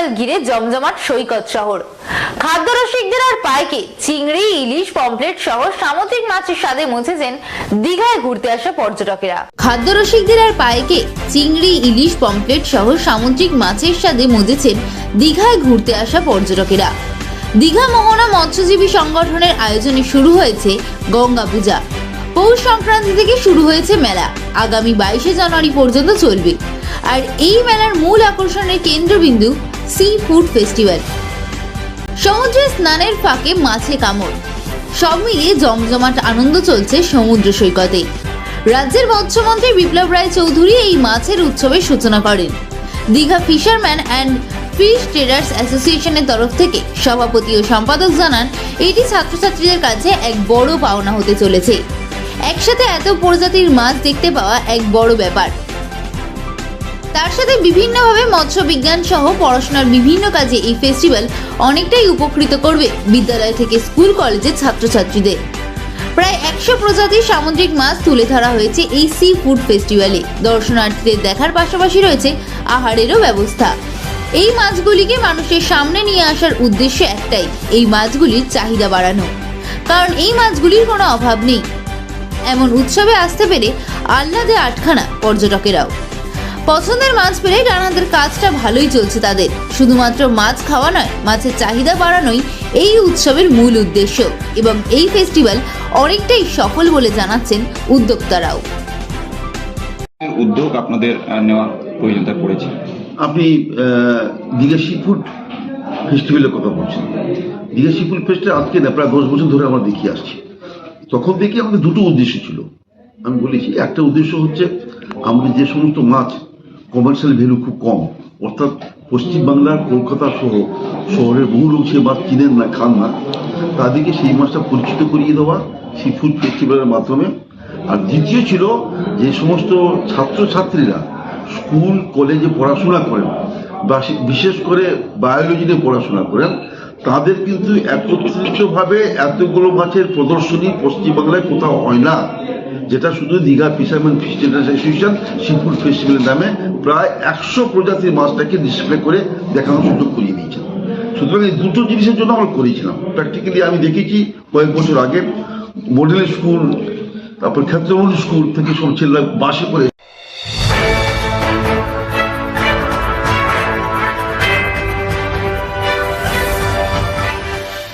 Festival ঘিরে জমজমাট সৈকত শহর। খাদ্য রসিকদের আর পাইকে চিংড়ি, ইলিশ, পমফ্লেট সহ সামুদ্রিক মাছের স্বাদে মুছেছেন দীঘায় ঘুরতে আসা পর্যটকেরা। খাদ্য রসিকদের আর পাইকে চিংড়ি, ইলিশ, পমফ্লেট সহ সামুদ্রিক মাছের স্বাদে মুছেছেন দীঘায় ঘুরতে আসা পর্যটকেরা। দীঘা মোহনা মৎস্যজীবী সংগঠনের আয়োজনে শুরু হয়েছে গঙ্গা পূজা। পৌষ সংক্রান্তি থেকে শুরু হয়েছে মেলা, আগামী 22শে জানুয়ারি পর্যন্ত চলবে। আর এই মেলার মূল আকর্ষণের কেন্দ্রবিন্দু সি ফুড ফেস্টিভ্যাল। সমুদ্রে স্নানের ফাঁকে মাছে কামড়, সব মিলিয়ে জমজমাট আনন্দ চলছে সমুদ্র সৈকতে। রাজ্যের মৎস্যমন্ত্রী বিপ্লব রায় চৌধুরী এই মাছের উৎসবের সূচনা করেন। Digha fisherman and fish traders অ্যাসোসিয়েশনের তরফ থেকে সভাপতি ও সম্পাদক জানান, এটি ছাত্রছাত্রীদের কাছে এক বড় পাওনা হতে চলেছে। একসাথে এত প্রজাতির মাছ দেখতে পাওয়া এক বড় ব্যাপার। তার সাথে বিভিন্নভাবে মৎস্য বিজ্ঞান সহ পড়াশোনার বিভিন্ন কাজে এই ফেস্টিভ্যাল অনেকটাই উপকৃত করবে বিদ্যালয় থেকে স্কুল কলেজের ছাত্রছাত্রীদের। প্রায় 100 প্রজাতির সামুদ্রিক মাছ তুলে ধরা হয়েছে এই সি ফুড ফেস্টিভ্যালে। দর্শনার্থীদের দেখার পাশাপাশি রয়েছে আহারেরও ব্যবস্থা। এই মাছগুলিকে মানুষের সামনে নিয়ে আসার উদ্দেশ্য একটাই, এই মাছগুলির চাহিদা বাড়ানো। কারণ এই মাছগুলির কোনো অভাব নেই। এমন উৎসবে আসতে পেরে আহ্লাদে আটখানা পর্যটকেরাও। পছন্দের মাছ পেলে রান্নাদের কাজটা ভালোই চলছে তাদের। শুধুমাত্র মাছ খাওয়া নয়, মাছের চাহিদা বাড়ানোই এই উৎসবের মূল উদ্দেশ্য এবং এই ফেস্টিভ্যাল অনেকটাই সফল বলে জানাচ্ছেন উদ্যোক্তারাও। উদ্যোগ আপনাদের নেওয়া প্রয়োজনীয়তা পড়েছে। আপনি দীঘা সি ফুড ফেস্টিভ্যালের কথা বলছেন। দীঘা সি ফুড ফেস্টিভ্যাল আজকে না প্রায় 10 বছর ধরে আমরা দেখিয়ে আসছি। তখন থেকে আমাদের দুটো উদ্দেশ্য ছিল। আমি বলেছি, একটা উদ্দেশ্য হচ্ছে আমাদের যে সমস্ত মাছ কমার্শিয়াল ভ্যালু খুব কম, অর্থাৎ পশ্চিমবাংলার কলকাতা সহ শহরের বহু লোক সে মাছ কিনেন না, খান না, তাদেরকে সেই মাছটা পরিচিত করিয়ে দেওয়া সি ফুড ফেস্টিভ্যালের মাধ্যমে। আর দ্বিতীয় ছিল যে সমস্ত ছাত্রছাত্রীরা স্কুল কলেজে পড়াশোনা করেন বা বিশেষ করে বায়োলজি নিয়ে পড়াশোনা করেন, তাদের কিন্তু একত্রিতভাবে এতগুলো মাছের প্রদর্শনী পশ্চিমবাংলায় কোথাও হয় না, যেটা শুধু Digha fisherman fish traders association sea food ফেস্টিভ্যালের নামে প্রায় 100 প্রজাতির মাছটাকে ডিসপ্লে করে দেখানোর সুযোগ করিয়ে দিয়েছেন। সুতরাং এই দুটো জিনিসের জন্য আমরা করেছিলাম। প্র্যাকটিক্যালি আমি দেখেছি কয়েক বছর আগে মডেল স্কুল, তারপর ক্ষেত্রমন্ডল স্কুল থেকে সব ছেলেরা বাসে করে